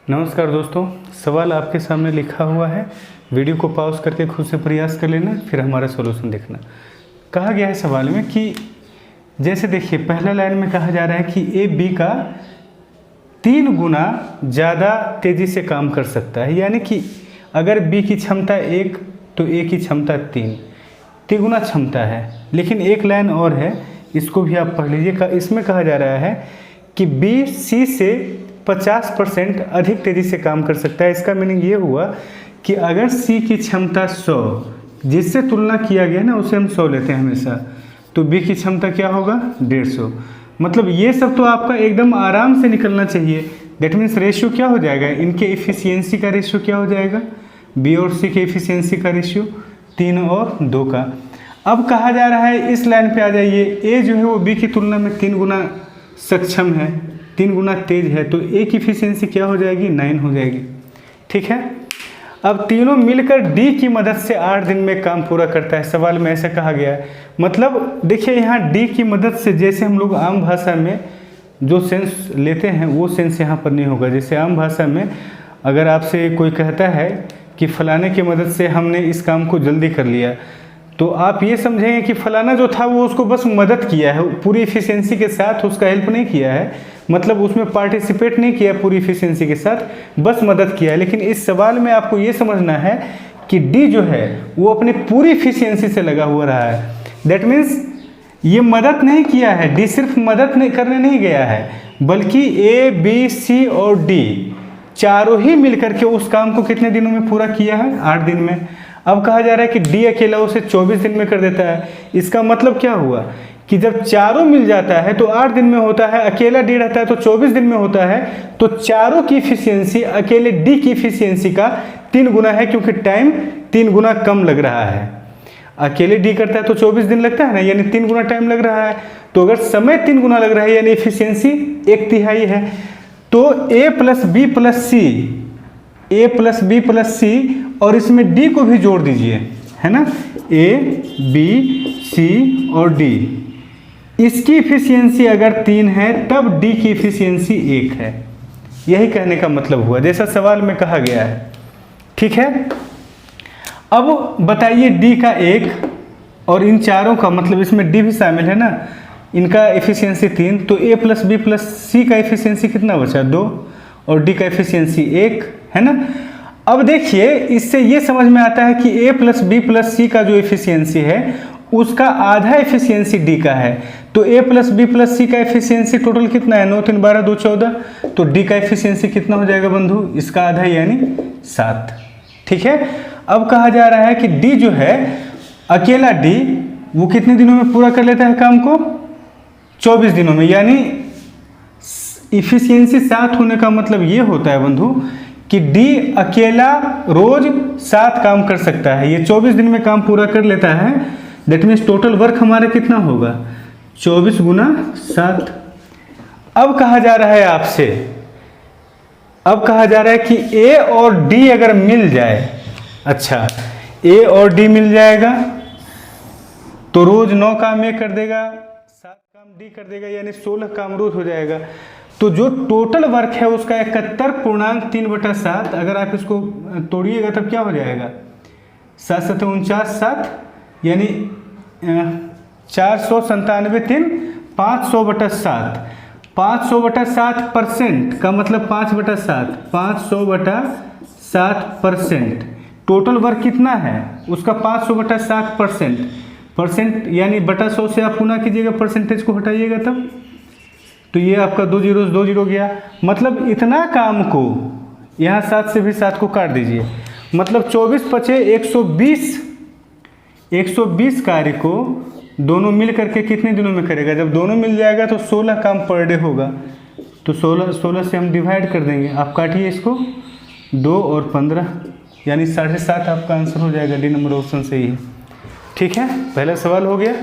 नमस्कार दोस्तों, सवाल आपके सामने लिखा हुआ है। वीडियो को पॉज करके खुद से प्रयास कर लेना, फिर हमारा सॉल्यूशन देखना। कहा गया है सवाल में कि जैसे देखिए पहला लाइन में कहा जा रहा है कि ए बी का 3 गुना ज़्यादा तेज़ी से काम कर सकता है, यानी कि अगर बी की क्षमता 1 तो ए की क्षमता 3 गुना क्षमता है। लेकिन एक लाइन और है, इसको भी आप पढ़ लीजिए। इसमें कहा जा रहा है कि बी सी से 50% अधिक तेज़ी से काम कर सकता है। इसका मीनिंग ये हुआ कि अगर सी की क्षमता 100, जिससे तुलना किया गया ना उसे हम 100 लेते हैं हमेशा, तो बी की क्षमता क्या होगा 150। मतलब ये सब तो आपका एकदम आराम से निकलना चाहिए। दैट मीन्स रेशियो क्या हो जाएगा, इनके एफिशिएंसी का रेशियो क्या हो जाएगा, बी और सी के एफिशिएंसी का रेशियो 3 और 2 का। अब कहा जा रहा है इस लाइन पे आ जाइए, ए जो है वो बी की तुलना में 3 गुना सक्षम है, 3 गुना तेज है, तो ए की एफिशिएंसी क्या हो जाएगी 9 हो जाएगी। ठीक है। अब तीनों मिलकर डी की मदद से 8 दिन में काम पूरा करता है। सवाल में ऐसा कहा गया है। मतलब देखिए यहाँ डी की मदद से, जैसे हम लोग आम भाषा में जो सेंस लेते हैं वो सेंस यहाँ पर नहीं होगा। जैसे आम भाषा में अगर आपसे कोई कहता है कि फलाने की मदद से हमने इस काम को जल्दी कर लिया, तो आप ये समझेंगे कि फलाना जो था वो उसको बस मदद किया है, पूरी एफिशिएंसी के साथ उसका हेल्प नहीं किया है, मतलब उसमें पार्टिसिपेट नहीं किया पूरी एफिशिएंसी के साथ, बस मदद किया है। लेकिन इस सवाल में आपको ये समझना है कि डी जो है वो अपनी पूरी एफिशिएंसी से लगा हुआ रहा है। दैट मीन्स ये मदद नहीं किया है, डी सिर्फ मदद नहीं करने नहीं गया है, बल्कि ए बी सी और डी चारों ही मिलकर के उस काम को कितने दिनों में पूरा किया है, 8 दिन में। अब कहा जा रहा है कि डी अकेला उसे 24 दिन में कर देता है। इसका मतलब क्या हुआ कि जब चारों मिल जाता है तो 8 दिन में होता है, अकेला डी रहता है तो 24 दिन में होता है। तो चारों की एफिशिएंसी अकेले डी की एफिशिएंसी का 3 गुना है, क्योंकि टाइम 3 गुना कम लग रहा है। अकेले डी करता है तो 24 दिन लगता है ना, यानी 3 गुना टाइम लग रहा है। तो अगर समय 3 गुना लग रहा है यानी एफिशिएंसी 1/3 है। तो ए प्लस बी प्लस सी, ए प्लस बी प्लस सी, और इसमें डी को भी जोड़ दीजिए, है ना, ए बी सी और डी। इसकी एफिशिएंसी अगर 3 है तब डी की एफिशिएंसी 1 है। यही कहने का मतलब हुआ जैसा सवाल में कहा गया है। ठीक है। अब बताइए डी का 1 और इन चारों का, मतलब इसमें डी भी शामिल है ना, इनका एफिशिएंसी 3, तो ए प्लस बी प्लस सी का एफिशिएंसी कितना बचा 2, और डी का एफिशिएंसी 1 है ना। अब देखिए इससे ये समझ में आता है कि ए प्लस बी प्लस सी का जो एफिशिएंसी है उसका आधा एफिशिएंसी डी का है। तो ए प्लस बी प्लस सी का एफिशिएंसी टोटल कितना है, 9 3 12 2 14। तो डी का एफिशिएंसी कितना हो जाएगा बंधु, इसका आधा यानी 7। ठीक है। अब कहा जा रहा है कि डी जो है, अकेला डी वो कितने दिनों में पूरा कर लेता है काम को, 24 दिनों में। यानी इफिशियंसी 7 होने का मतलब ये होता है बंधु कि डी अकेला रोज 7 काम कर सकता है, ये 24 दिन में काम पूरा कर लेता है। दैट मीन्स टोटल वर्क हमारा कितना होगा 24 गुना 7। अब कहा जा रहा है आपसे, अब कहा जा रहा है कि ए और डी अगर मिल जाए, अच्छा ए और डी मिल जाएगा तो रोज 9 काम ए कर देगा, 7 काम डी कर देगा, यानी 16 काम रोज हो जाएगा। तो जो टोटल वर्क है उसका 71.3/7, अगर आप इसको तोड़िएगा तब क्या हो जाएगा 7 7 49 7, यानी 497 3 500/7। 500/7% का मतलब 5/7, 500/7%। टोटल वर्क कितना है उसका 500/7%, यानी बटा 100 से आप गुना कीजिएगा, परसेंटेज को हटाइएगा तब, तो ये आपका 2 0 गया। मतलब इतना काम को यहाँ 7 से भी 7 को काट दीजिए, मतलब 24 पचे 120 कार्य को दोनों मिल करके कितने दिनों में करेगा। जब दोनों मिल जाएगा तो 16 काम पर डे होगा। तो 16 से हम डिवाइड कर देंगे, आप काटिए इसको, 2 और 15 यानी 7.5 आपका आंसर हो जाएगा। डी नंबर ऑप्शन सही है। ठीक है, पहला सवाल हो गया।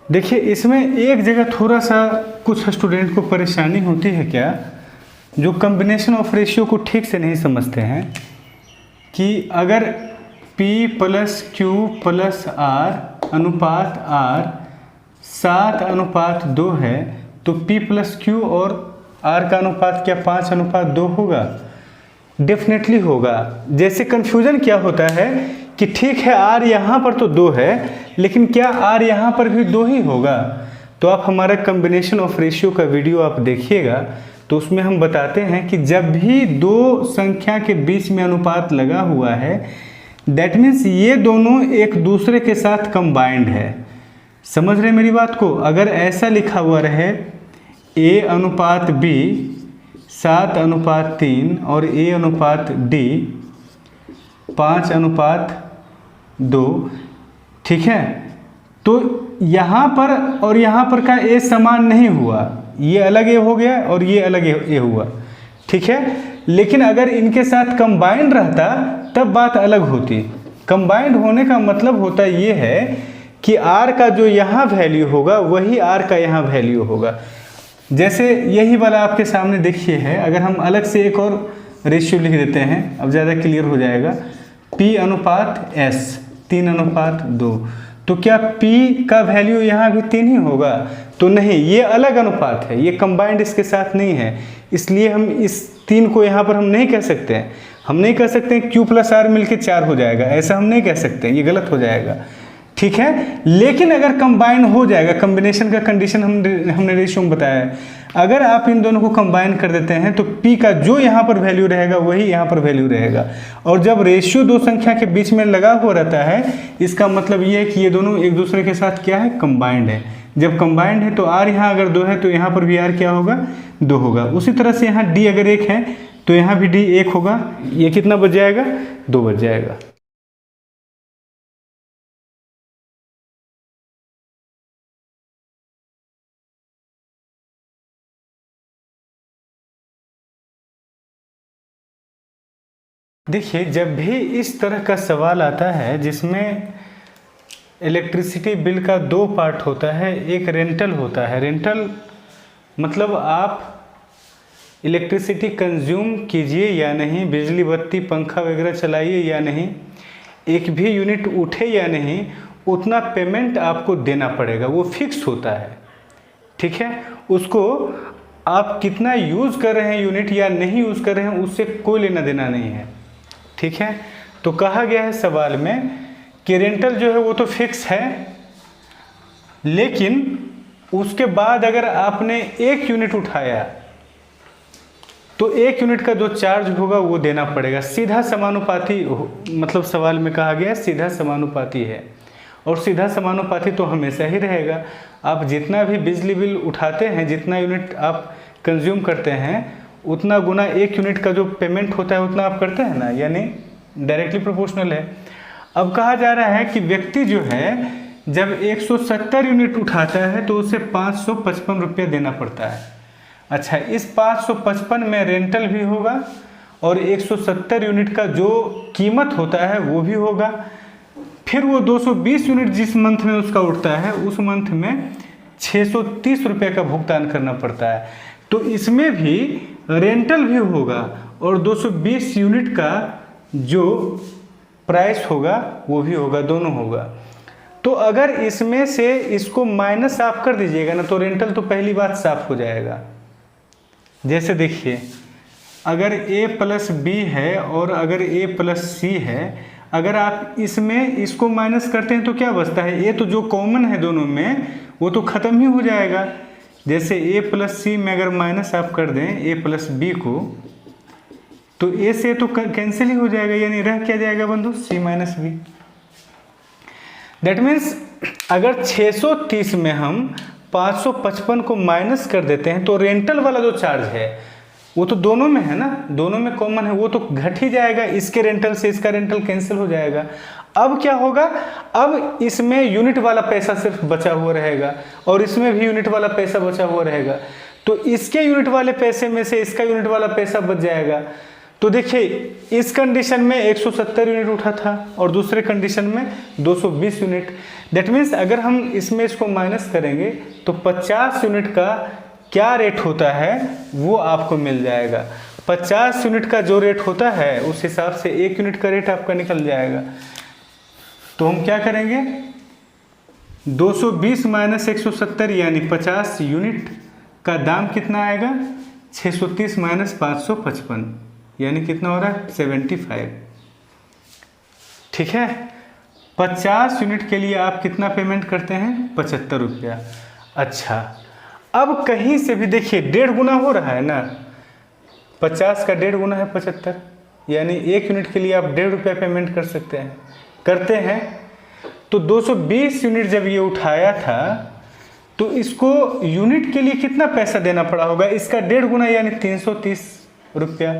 देखिए इसमें एक जगह थोड़ा सा कुछ स्टूडेंट को परेशानी होती है क्या, जो कम्बिनेशन ऑफ रेशियो को ठीक से नहीं समझते हैं कि अगर P plus Q plus R अनुपात R 7:2 है तो P प्लस Q और आर का अनुपात क्या 5:2 होगा? डेफिनेटली होगा। जैसे कन्फ्यूजन क्या होता है कि ठीक है आर यहाँ पर तो 2 है, लेकिन क्या आर यहाँ पर भी 2 ही होगा? तो आप हमारा कम्बिनेशन ऑफ रेशियो का वीडियो आप देखिएगा, तो उसमें हम बताते हैं कि जब भी दो संख्या के बीच में अनुपात लगा हुआ है, दैट मीन्स ये दोनों एक दूसरे के साथ कंबाइंड है। समझ रहे मेरी बात को? अगर ऐसा लिखा हुआ रहे A/B 7:3 और A/D 5:2, ठीक है, तो यहाँ पर और यहाँ पर का A समान नहीं हुआ, ये अलग A हो गया और ये अलग A हुआ, ठीक है। लेकिन अगर इनके साथ कंबाइंड रहता तब बात अलग होती। कंबाइंड होने का मतलब होता ये है कि R का जो यहाँ वैल्यू होगा वही R का यहाँ वैल्यू होगा। जैसे यही वाला आपके सामने देखिए है, अगर हम अलग से एक और रेशियो लिख देते हैं, अब ज़्यादा क्लियर हो जाएगा। P/S 3:2, तो क्या P का वैल्यू यहाँ भी 3 ही होगा? तो नहीं, ये अलग अनुपात है, ये कंबाइंड इसके साथ नहीं है, इसलिए हम इस 3 को यहाँ पर हम नहीं कह सकते हैं। हम नहीं कह सकते हैं Q+R मिलके 4 हो जाएगा, ऐसा हम नहीं कह सकते, ये गलत हो जाएगा, ठीक है। लेकिन अगर कंबाइन हो जाएगा, कम्बिनेशन का कंडीशन हमने रेशियो में बताया है, अगर आप इन दोनों को कंबाइन कर देते हैं तो P का जो यहाँ पर वैल्यू रहेगा वही यहाँ पर वैल्यू रहेगा। और जब रेशियो दो संख्या के बीच में लगा हुआ रहता है, इसका मतलब ये है कि ये दोनों एक दूसरे के साथ क्या है? कंबाइंड है। जब कंबाइंड है तो R यहाँ अगर 2 है तो यहाँ पर भी R क्या होगा? 2 होगा। उसी तरह से यहाँ D अगर 1 है तो यहाँ भी D 1 होगा। ये कितना बच जाएगा? 2 बच जाएगा। देखिए, जब भी इस तरह का सवाल आता है जिसमें इलेक्ट्रिसिटी बिल का 2 पार्ट होता है, एक रेंटल होता है। रेंटल मतलब आप इलेक्ट्रिसिटी कंज्यूम कीजिए या नहीं, बिजली बत्ती पंखा वगैरह चलाइए या नहीं, एक भी यूनिट उठे या नहीं, उतना पेमेंट आपको देना पड़ेगा, वो फिक्स होता है, ठीक है। उसको आप कितना यूज़ कर रहे हैं यूनिट या नहीं यूज़ कर रहे हैं उससे कोई लेना देना नहीं है, ठीक है। तो कहा गया है सवाल में कि रेंटल जो है वो तो फिक्स है, लेकिन उसके बाद अगर आपने 1 यूनिट उठाया तो 1 यूनिट का जो चार्ज होगा वो देना पड़ेगा। सीधा समानुपाती, मतलब सवाल में कहा गया सीधा समानुपाती है, और सीधा समानुपाती तो हमेशा ही रहेगा। आप जितना भी बिजली बिल उठाते हैं, जितना यूनिट आप कंज्यूम करते हैं, उतना गुना 1 यूनिट का जो पेमेंट होता है उतना आप करते हैं ना, यानी डायरेक्टली प्रोपोर्शनल है। अब कहा जा रहा है कि व्यक्ति जो है जब 170 यूनिट उठाता है तो उसे 555 रुपये देना पड़ता है। अच्छा, इस 555 में रेंटल भी होगा और 170 यूनिट का जो कीमत होता है वो भी होगा। फिर वो 220 यूनिट जिस मंथ में उसका उठता है उस मंथ में 630 रुपये का भुगतान करना पड़ता है। तो इसमें भी रेंटल भी होगा और 220 यूनिट का जो प्राइस होगा वो भी होगा, दोनों होगा। तो अगर इसमें से इसको माइनस आप कर दीजिएगा ना तो रेंटल तो पहली बात साफ हो जाएगा। जैसे देखिए, अगर A+B है और अगर A+C है, अगर आप इसमें इसको माइनस करते हैं तो क्या बचता है? A तो जो कॉमन है दोनों में वो तो ख़त्म ही हो जाएगा। जैसे A+C में अगर माइनस आप कर दें A+B को, तो A से तो कैंसिल ही हो जाएगा, यानी रह क्या जाएगा बंधु? C-B। दैट मीन्स अगर 630 में हम 555 को माइनस कर देते हैं तो रेंटल वाला जो चार्ज है वो तो दोनों में है ना, दोनों में कॉमन है, वो तो घट ही जाएगा। इसके रेंटल से इसका रेंटल कैंसिल हो जाएगा। अब क्या होगा? अब इसमें यूनिट वाला पैसा सिर्फ बचा हुआ रहेगा और इसमें भी यूनिट वाला पैसा बचा हुआ रहेगा। तो इसके यूनिट वाले पैसे में से इसका यूनिट वाला पैसा बच जाएगा। तो देखिए, इस कंडीशन में 170 यूनिट उठा था और दूसरे कंडीशन में 220 यूनिट। दैट मीन्स अगर हम इसमें इसको माइनस करेंगे तो 50 यूनिट का क्या रेट होता है वो आपको मिल जाएगा। 50 यूनिट का जो रेट होता है उस हिसाब से 1 यूनिट का रेट आपका निकल जाएगा। तो हम क्या करेंगे? 220 - 170 यानी 50 यूनिट का दाम कितना आएगा? 630 माइनस 555 यानी कितना हो रहा है 75। ठीक है, 50 यूनिट के लिए आप कितना पेमेंट करते हैं 75 रुपया। अच्छा, अब कहीं से भी देखिए 1.5 गुना हो रहा है ना, 50 का 1.5 गुना है 75, यानी 1 यूनिट के लिए आप 1.5 रुपया पेमेंट कर सकते हैं, करते हैं। तो 220 यूनिट जब ये उठाया था तो इसको यूनिट के लिए कितना पैसा देना पड़ा होगा, इसका 1.5 गुना यानी 330 रुपया।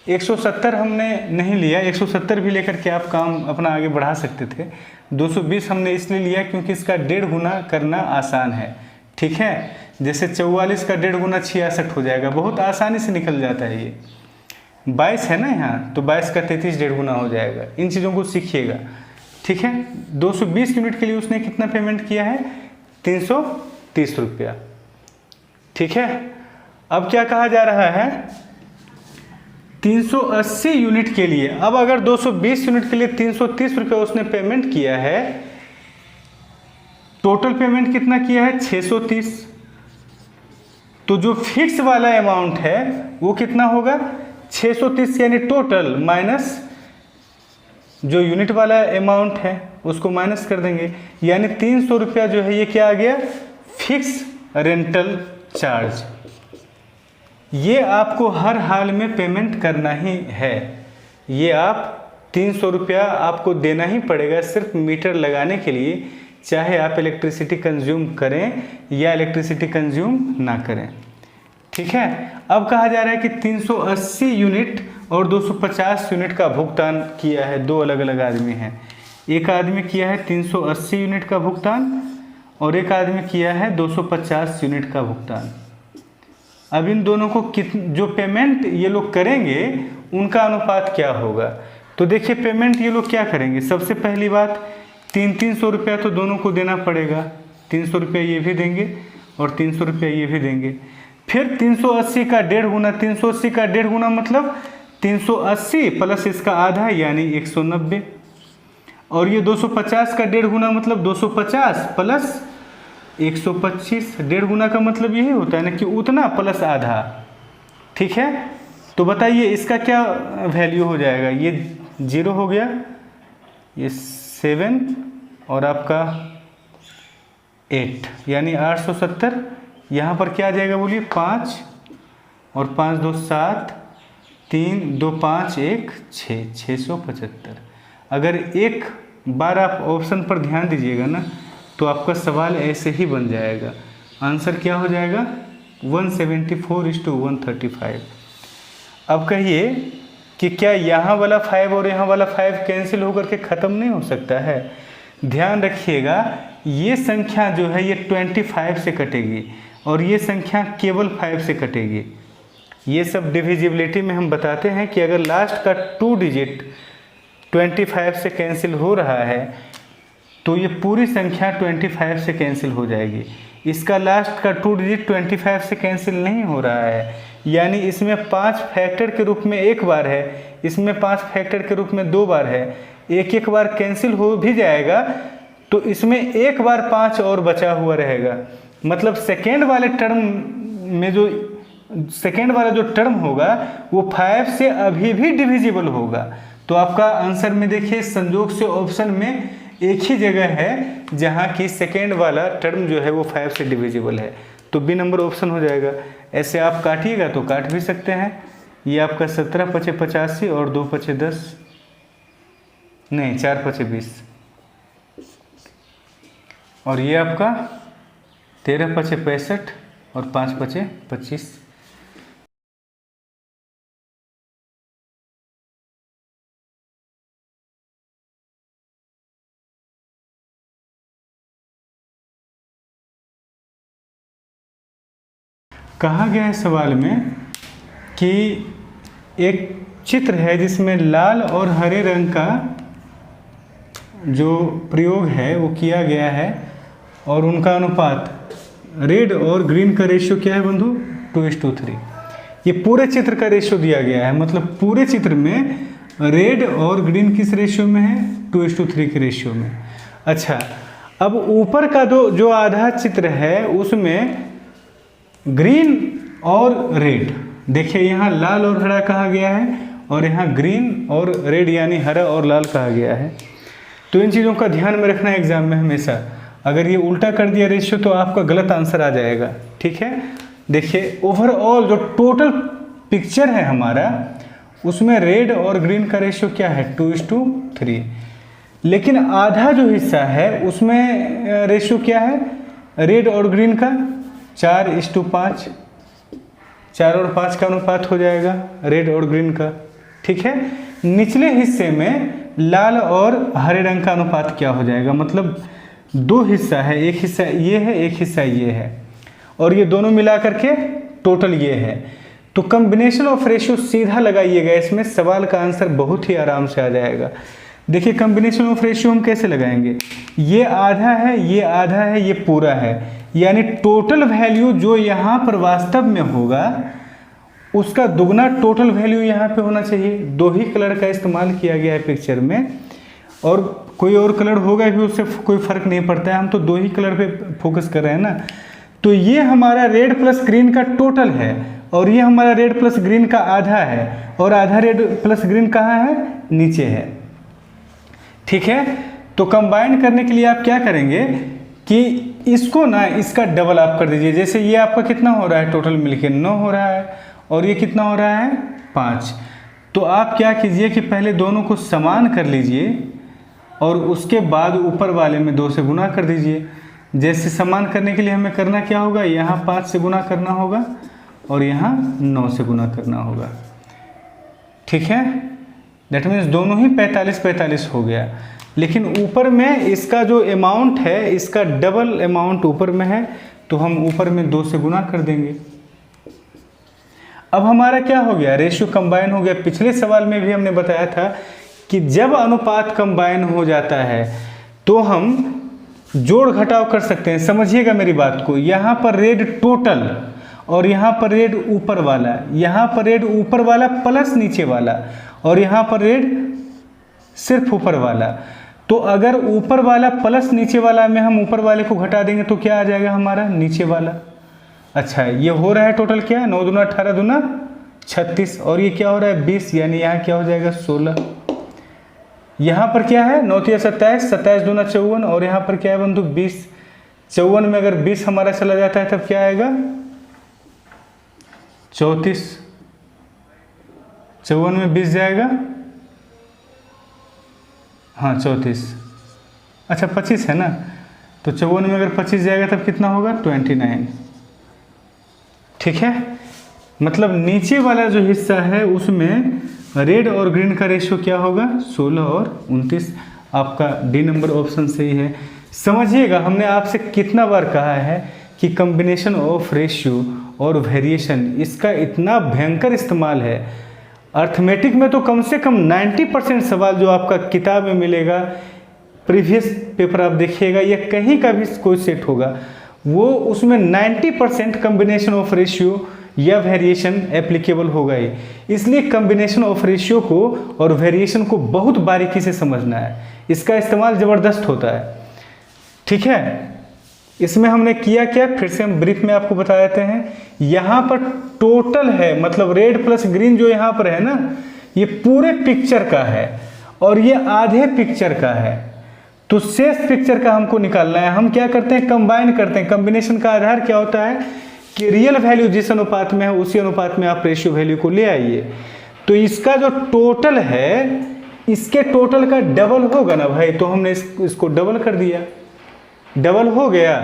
170 हमने नहीं लिया, 170 भी लेकर के आप काम अपना आगे बढ़ा सकते थे। 220 हमने इसलिए लिया क्योंकि इसका 1.5 गुना करना आसान है। ठीक है, जैसे 44 का 1.5 गुना 66 हो जाएगा, बहुत आसानी से निकल जाता है। ये 22 है ना यहाँ, तो 22 का 33 1.5 गुना हो जाएगा। इन चीज़ों को सीखिएगा। ठीक है, 220 यूनिट के लिए उसने कितना पेमेंट किया है 330 रुपया। ठीक है, अब क्या कहा जा रहा है 380 यूनिट के लिए। अब अगर 220 यूनिट के लिए 330 रुपया उसने पेमेंट किया है, टोटल पेमेंट कितना किया है 630, तो जो फिक्स वाला अमाउंट है वो कितना होगा 630, यानी टोटल माइनस जो यूनिट वाला अमाउंट है उसको माइनस कर देंगे, यानी 300 रुपया जो है ये क्या आ गया फिक्स रेंटल चार्ज। ये आपको हर हाल में पेमेंट करना ही है। ये आप 300 रुपया आपको देना ही पड़ेगा सिर्फ मीटर लगाने के लिए, चाहे आप इलेक्ट्रिसिटी कंज्यूम करें या इलेक्ट्रिसिटी कंज्यूम ना करें। ठीक है, अब कहा जा रहा है कि 380 यूनिट और 250 यूनिट का भुगतान किया है। दो अलग अलग आदमी हैं, एक आदमी किया है 380 यूनिट का भुगतान और एक आदमी किया है 250 यूनिट का भुगतान। अब इन दोनों को जो पेमेंट ये लोग करेंगे उनका अनुपात क्या होगा, तो देखिए पेमेंट ये लोग क्या करेंगे। सबसे पहली बात 300 रुपया तो दोनों को देना पड़ेगा, 300 रुपया ये भी देंगे और 300 रुपया ये भी देंगे। फिर 380 का 1.5 गुना, 380 का 1.5 गुना मतलब 380 प्लस इसका आधा यानी 190, और ये 250 का 1.5 गुना मतलब 250 प्लस 125। 1.5 गुना का मतलब यही होता है ना कि उतना प्लस आधा। ठीक है, तो बताइए इसका क्या वैल्यू हो जाएगा। ये 0 हो गया, ये 7 और आपका 8 यानी 870। यहाँ पर क्या आ जाएगा बोलिए 5 और 5 2 7, 3 2 5 1 6, 675। अगर एक बार आप ऑप्शन पर ध्यान दीजिएगा ना तो आपका सवाल ऐसे ही बन जाएगा। आंसर क्या हो जाएगा 174:135। अब कहिए कि क्या यहाँ वाला 5 और यहाँ वाला 5 कैंसिल होकर के ख़त्म नहीं हो सकता है। ध्यान रखिएगा, ये संख्या जो है ये 25 से कटेगी और ये संख्या केवल 5 से कटेगी। ये सब डिविजिबिलिटी में हम बताते हैं कि अगर लास्ट का 2 डिजिट 25 से कैंसिल हो रहा है तो ये पूरी संख्या 25 से कैंसिल हो जाएगी। इसका लास्ट का 2 डिजिट 25 से कैंसिल नहीं हो रहा है, यानी इसमें 5 फैक्टर के रूप में एक बार है, इसमें 5 फैक्टर के रूप में 2 बार है। एक एक बार कैंसिल हो भी जाएगा तो इसमें एक बार 5 और बचा हुआ रहेगा। मतलब सेकेंड वाले टर्म में जो सेकेंड वाला जो टर्म होगा वो 5 से अभी भी डिविजिबल होगा। तो आपका आंसर में देखिए संजोग से ऑप्शन में एक ही जगह है जहाँ की सेकेंड वाला टर्म जो है वो 5 से डिविजिबल है, तो बी नंबर ऑप्शन हो जाएगा। ऐसे आप काटिएगा तो काट भी सकते हैं। ये आपका 17 पचे 85 और 2 पचे 10 नहीं 4 पचे 20 और ये आपका 13 पचे 65 और 5 पचे 25। कहा गया है सवाल में कि एक चित्र है जिसमें लाल और हरे रंग का जो प्रयोग है वो किया गया है और उनका अनुपात रेड और ग्रीन का रेशियो क्या है बंधु 2:3। ये पूरे चित्र का रेशियो दिया गया है, मतलब पूरे चित्र में रेड और ग्रीन किस रेशियो में है 2:3 के रेशियो में। अच्छा, अब ऊपर का जो आधा चित्र है उसमें ग्रीन और रेड। देखिए यहाँ लाल और हरा कहा गया है और यहाँ ग्रीन और रेड यानी हरा और लाल कहा गया है। तो इन चीज़ों का ध्यान में रखना है एग्जाम में हमेशा। अगर ये उल्टा कर दिया रेशियो तो आपका गलत आंसर आ जाएगा, ठीक है। देखिए ओवरऑल जो टोटल पिक्चर है हमारा उसमें रेड और ग्रीन का रेशियो क्या है 2:3, लेकिन आधा जो हिस्सा है उसमें रेशियो क्या है रेड और ग्रीन का 4:5, 4 और 5 का अनुपात हो जाएगा रेड और ग्रीन का, ठीक है। निचले हिस्से में लाल और हरे रंग का अनुपात क्या हो जाएगा, मतलब दो हिस्सा है, एक हिस्सा ये है एक हिस्सा ये है और ये दोनों मिला करके टोटल ये है। तो कॉम्बिनेशन ऑफ रेशियो सीधा लगाइएगा, इसमें सवाल का आंसर बहुत ही आराम से आ जाएगा। देखिए कॉम्बिनेशन ऑफ रेशियो हम कैसे लगाएंगे, ये आधा है ये आधा है ये पूरा है, यानी टोटल वैल्यू जो यहाँ पर वास्तव में होगा उसका दुगना टोटल वैल्यू यहाँ पे होना चाहिए। दो ही कलर का इस्तेमाल किया गया है पिक्चर में, और कोई और कलर होगा भी उससे कोई फर्क नहीं पड़ता है, हम तो दो ही कलर पे फोकस कर रहे हैं ना। तो ये हमारा रेड प्लस ग्रीन का टोटल है और ये हमारा रेड प्लस ग्रीन का आधा है और आधा रेड प्लस ग्रीन कहाँ है नीचे है, ठीक है। तो कंबाइन करने के लिए आप क्या करेंगे कि इसको ना इसका डबल आप कर दीजिए। जैसे ये आपका कितना हो रहा है टोटल मिलके 9 हो रहा है और ये कितना हो रहा है 5। तो आप क्या कीजिए कि पहले दोनों को समान कर लीजिए और उसके बाद ऊपर वाले में 2 से गुना कर दीजिए। जैसे समान करने के लिए हमें करना क्या होगा, यहाँ 5 से गुना करना होगा और यहाँ 9 से गुना करना होगा, ठीक है। दैट मीन्स दोनों ही 45-45 हो गया, लेकिन ऊपर में इसका जो अमाउंट है इसका डबल अमाउंट ऊपर में है तो हम ऊपर में 2 से गुना कर देंगे। अब हमारा क्या हो गया रेशियो कंबाइन हो गया। पिछले सवाल में भी हमने बताया था कि जब अनुपात कंबाइन हो जाता है तो हम जोड़ घटाव कर सकते हैं। समझिएगा मेरी बात को, यहाँ पर रेड टोटल और यहाँ पर रेड ऊपर वाला, यहाँ पर रेड ऊपर वाला प्लस नीचे वाला और यहाँ पर रेड सिर्फ ऊपर वाला। तो अगर ऊपर वाला प्लस नीचे वाला में हम ऊपर वाले को घटा देंगे तो क्या आ जाएगा हमारा नीचे वाला। अच्छा ये हो रहा है टोटल क्या 9 दूना 18 दूना 36 और ये क्या हो रहा है 20, यानी यहाँ क्या हो जाएगा 16। यहाँ पर क्या है 9 3 27, 27 दूना 54 और यहाँ पर क्या है बंधु 20। 54 में अगर 20 हमारा चला जाता है तब क्या आएगा 34। 54 में 20 जाएगा, हाँ 34। अच्छा 25 है ना, तो 54 में अगर 25 जाएगा तब कितना होगा 29, ठीक है। मतलब नीचे वाला जो हिस्सा है उसमें रेड और ग्रीन का रेशियो क्या होगा 16 और 29। आपका डी नंबर ऑप्शन सही है। समझिएगा हमने आपसे कितना बार कहा है कि कॉम्बिनेशन ऑफ रेशियो और वेरिएशन इसका इतना भयंकर इस्तेमाल है। अर्थमेटिक में तो कम से कम 90% सवाल जो आपका किताब में मिलेगा, प्रीवियस पेपर आप देखिएगा या कहीं का भी कोई सेट होगा, वो उसमें 90% कॉम्बिनेशन ऑफ रेशियो या वेरिएशन एप्लीकेबल होगा ही। इसलिए कॉम्बिनेशन ऑफ रेशियो को और वेरिएशन को बहुत बारीकी से समझना है, इसका इस्तेमाल ज़बरदस्त होता है, ठीक है। इसमें हमने किया क्या, फिर से हम ब्रीफ में आपको बता देते हैं। यहाँ पर टोटल है, मतलब रेड प्लस ग्रीन जो यहाँ पर है ना, ये पूरे पिक्चर का है और ये आधे पिक्चर का है। तो शेष पिक्चर का हमको निकालना है। हम क्या करते हैं कंबाइन करते हैं। कॉम्बिनेशन का आधार क्या होता है कि रियल वैल्यू जिस अनुपात में है उसी अनुपात में आप रेशियो वैल्यू को ले आइए। तो इसका जो टोटल है इसके टोटल का डबल होगा ना भाई, तो हमने इसको डबल कर दिया, डबल हो गया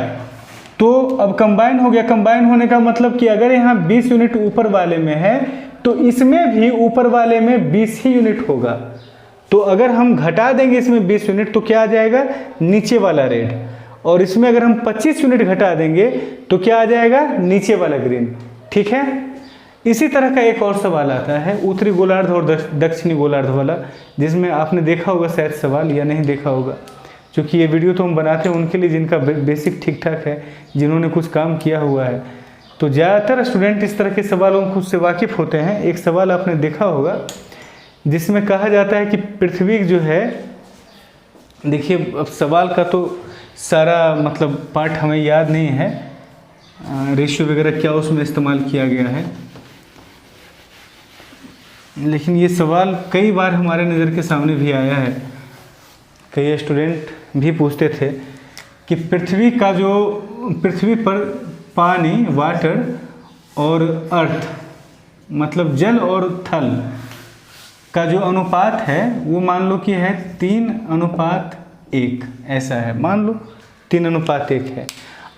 तो अब कंबाइन हो गया। कंबाइन होने का मतलब कि अगर यहाँ 20 यूनिट ऊपर वाले में है तो इसमें भी ऊपर वाले में 20 ही यूनिट होगा। तो अगर हम घटा देंगे इसमें 20 यूनिट तो क्या आ जाएगा नीचे वाला रेड, और इसमें अगर हम 25 यूनिट घटा देंगे तो क्या आ जाएगा नीचे वाला ग्रीन, ठीक है। इसी तरह का एक और सवाल आता है उत्तरी गोलार्ध और दक्षिणी गोलार्ध वाला, जिसमें आपने देखा होगा शायद सवाल या नहीं देखा होगा, क्योंकि ये वीडियो तो हम बनाते हैं उनके लिए जिनका बेसिक ठीक ठाक है, जिन्होंने कुछ काम किया हुआ है। तो ज़्यादातर स्टूडेंट इस तरह के सवालों खुद से वाकिफ़ होते हैं। एक सवाल आपने देखा होगा जिसमें कहा जाता है कि पृथ्वी जो है, देखिए अब सवाल का तो सारा मतलब पार्ट हमें याद नहीं है, रेशियो वगैरह क्या उसमें इस्तेमाल किया गया है। लेकिन ये सवाल कई बार हमारे नज़र के सामने भी आया है, कई स्टूडेंट भी पूछते थे कि पृथ्वी पर पानी, वाटर और अर्थ मतलब जल और थल का जो अनुपात है वो मान लो कि है 3:1, ऐसा है, मान लो 3:1 है।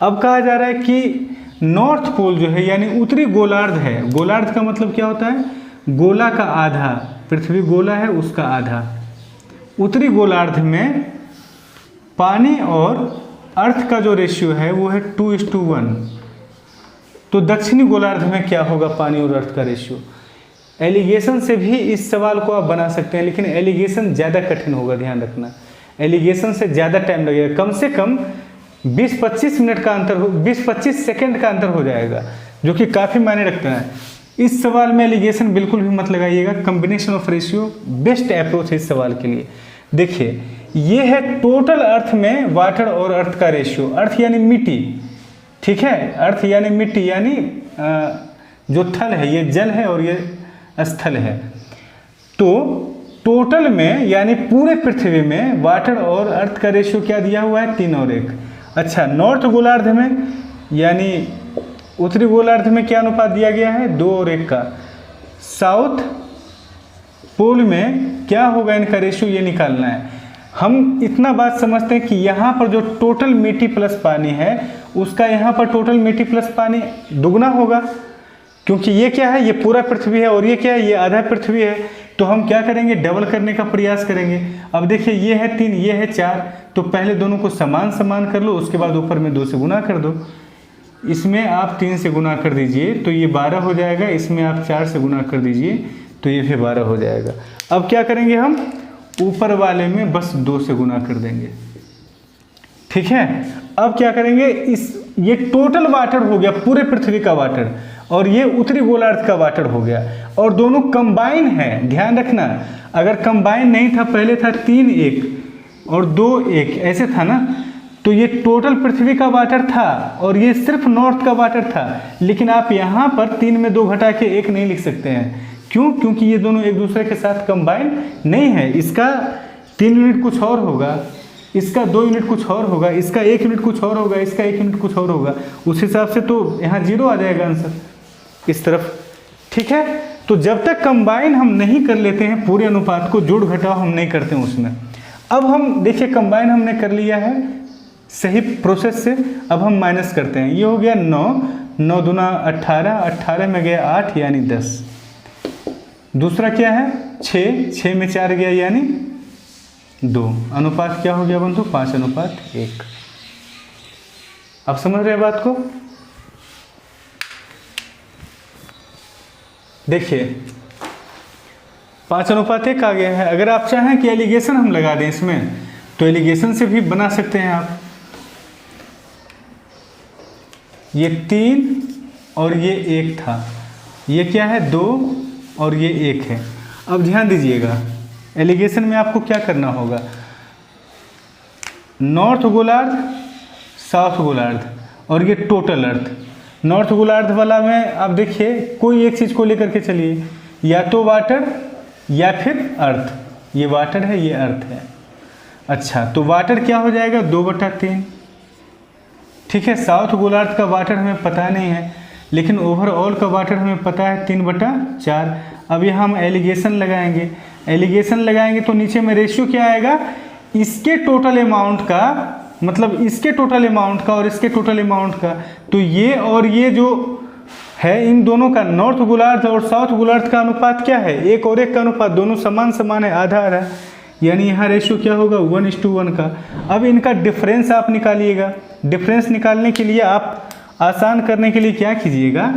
अब कहा जा रहा है कि नॉर्थ पोल जो है यानी उत्तरी गोलार्ध है, गोलार्ध का मतलब क्या होता है, गोला का आधा, पृथ्वी गोला है उसका आधा, उत्तरी गोलार्ध में पानी और अर्थ का जो रेशियो है वो है 2:1। तो दक्षिणी गोलार्ध में क्या होगा पानी और अर्थ का रेशियो। एलिगेशन से भी इस सवाल को आप बना सकते हैं, लेकिन एलिगेशन ज़्यादा कठिन होगा, ध्यान रखना। एलिगेशन से ज़्यादा टाइम लगेगा, कम से कम 20-25 मिनट का अंतर हो, 20-25 सेकेंड का अंतर हो जाएगा, जो कि काफ़ी मायने रखता है। इस सवाल में एलिगेशन बिल्कुल भी मत लगाइएगा, combination of ratio best approach है इस सवाल के लिए। देखिए ये है टोटल अर्थ में वाटर और अर्थ का रेशियो, अर्थ यानी मिट्टी, ठीक है, अर्थ यानी मिट्टी, यानी जो थल है ये जल है और ये स्थल है। तो टोटल में यानी पूरे पृथ्वी में वाटर और अर्थ का रेशियो क्या दिया हुआ है, 3:1। अच्छा, नॉर्थ गोलार्ध में यानी उत्तरी गोलार्ध में क्या अनुपात दिया गया है, 2:1 का। साउथ पोल में क्या होगा इनका रेशियो, ये निकालना है। हम इतना बात समझते हैं कि यहाँ पर जो टोटल मिट्टी प्लस पानी है उसका यहाँ पर टोटल मिट्टी प्लस पानी दुगना होगा, क्योंकि ये क्या है, ये पूरा पृथ्वी है और ये क्या है, ये आधा पृथ्वी है। तो हम क्या करेंगे, डबल करने का प्रयास करेंगे। अब देखिए ये है 3, ये है 4, तो पहले दोनों को समान समान कर लो, उसके बाद ऊपर में 2 से गुना कर दो। इसमें आप 3 से गुना कर दीजिए तो ये 12 हो जाएगा, इसमें आप 4 से गुना कर दीजिए तो ये भी 12 हो जाएगा। अब क्या करेंगे, हम ऊपर वाले में बस 2 से गुना कर देंगे, ठीक है। अब क्या करेंगे, ये टोटल वाटर हो गया पूरे पृथ्वी का वाटर, और ये उत्तरी गोलार्ध का वाटर हो गया, और दोनों कंबाइन है, ध्यान रखना। अगर कंबाइन नहीं था, पहले था 3:1 और 2:1 ऐसे था ना, तो ये टोटल पृथ्वी का वाटर था और ये सिर्फ नॉर्थ का वाटर था। लेकिन आप यहाँ पर 3 में 2 घटा के 1 नहीं लिख सकते हैं, क्यों, क्योंकि ये दोनों एक दूसरे के साथ कंबाइन नहीं है। इसका 3 यूनिट कुछ और होगा, इसका 2 यूनिट कुछ और होगा, इसका 1 यूनिट कुछ और होगा, इसका 1 यूनिट कुछ और होगा। उस हिसाब से तो यहाँ 0 आ जाएगा आंसर इस तरफ, ठीक है। तो जब तक कंबाइन हम नहीं कर लेते हैं पूरे अनुपात को, जोड़ घटाव हम नहीं करते हैं उसमें। अब हम देखिए कंबाइन हमने कर लिया है सही प्रोसेस से, अब हम माइनस करते हैं। ये हो गया 9, 9 दूना 18, 18 में गया 8 यानी 10। दूसरा क्या है 6, 6 में 4 गया यानी 2। अनुपात क्या हो गया बंधु, 5:1। आप समझ रहे हैं बात को। देखिए 5:1 आ गया है। अगर आप चाहें कि एलिगेशन हम लगा दें इसमें, तो एलिगेशन से भी बना सकते हैं आप। ये 3 और ये 1 था, ये क्या है 2 और ये 1 है। अब ध्यान दीजिएगा, एलिगेशन में आपको क्या करना होगा, नॉर्थ गोलार्ध, साउथ गोलार्ध और ये टोटल अर्थ। नॉर्थ गोलार्ध वाला में आप देखिए कोई एक चीज़ को लेकर के चलिए, या तो वाटर या फिर अर्थ। ये वाटर है, ये अर्थ है। अच्छा, तो वाटर क्या हो जाएगा 2/3, ठीक है। साउथ गोलार्ध का वाटर हमें पता नहीं है, लेकिन ओवरऑल का वाटर हमें पता है 3/4। अब यहाँ हम एलिगेशन लगाएंगे, एलिगेशन लगाएंगे तो नीचे में रेशियो क्या आएगा, इसके टोटल अमाउंट का, मतलब इसके टोटल अमाउंट का और इसके टोटल अमाउंट का। तो ये और ये जो है इन दोनों का, नॉर्थ गोलार्ध और साउथ गोलार्ध का अनुपात क्या है, 1 और 1 का अनुपात, दोनों समान समान है, आधा आधा, यानी यहाँ रेशियो क्या होगा 1:1 का। अब इनका डिफरेंस आप निकालिएगा। डिफरेंस निकालने के लिए आप आसान करने के लिए क्या कीजिएगा,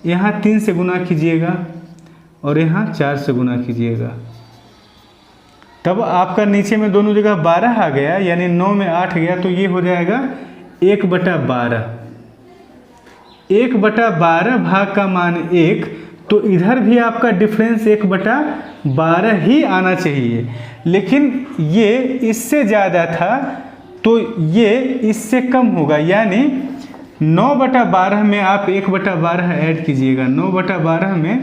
यहाँ 3 से गुना कीजिएगा और यहाँ 4 से गुना कीजिएगा, तब आपका नीचे में दोनों जगह 12 आ गया, यानी 9 में 8 गया, तो ये हो जाएगा 1/12। 1/12 भाग का मान 1, तो इधर भी आपका डिफरेंस 1/12 ही आना चाहिए। लेकिन ये इससे ज़्यादा था तो ये इससे कम होगा, यानी 9/12 में आप 1/12 ऐड कीजिएगा, 9/12 में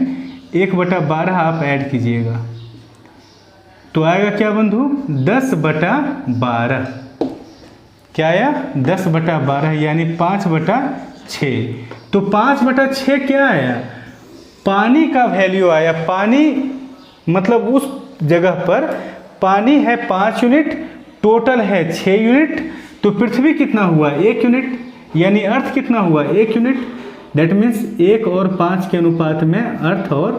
1/12 आप ऐड कीजिएगा तो आएगा क्या बंधु, 10/12। क्या आया, 10/12 यानी 5/6। तो 5/6 क्या आया, पानी का वैल्यू आया। पानी मतलब उस जगह पर पानी है 5 यूनिट, टोटल है 6 यूनिट, तो पृथ्वी कितना हुआ, 1 यूनिट, यानी अर्थ कितना हुआ, 1 यूनिट। दैट मीन्स 1 और 5 के अनुपात में अर्थ और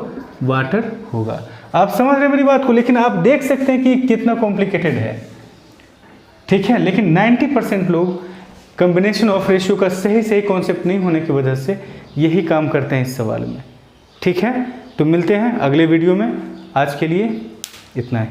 वाटर होगा। आप समझ रहे हैं मेरी बात को, लेकिन आप देख सकते हैं कि कितना कॉम्प्लिकेटेड है, ठीक है। लेकिन 90% लोग कॉम्बिनेशन ऑफ रेशियो का सही कॉन्सेप्ट नहीं होने की वजह से यही काम करते हैं इस सवाल में, ठीक है। तो मिलते हैं अगले वीडियो में, आज के लिए इतना ही।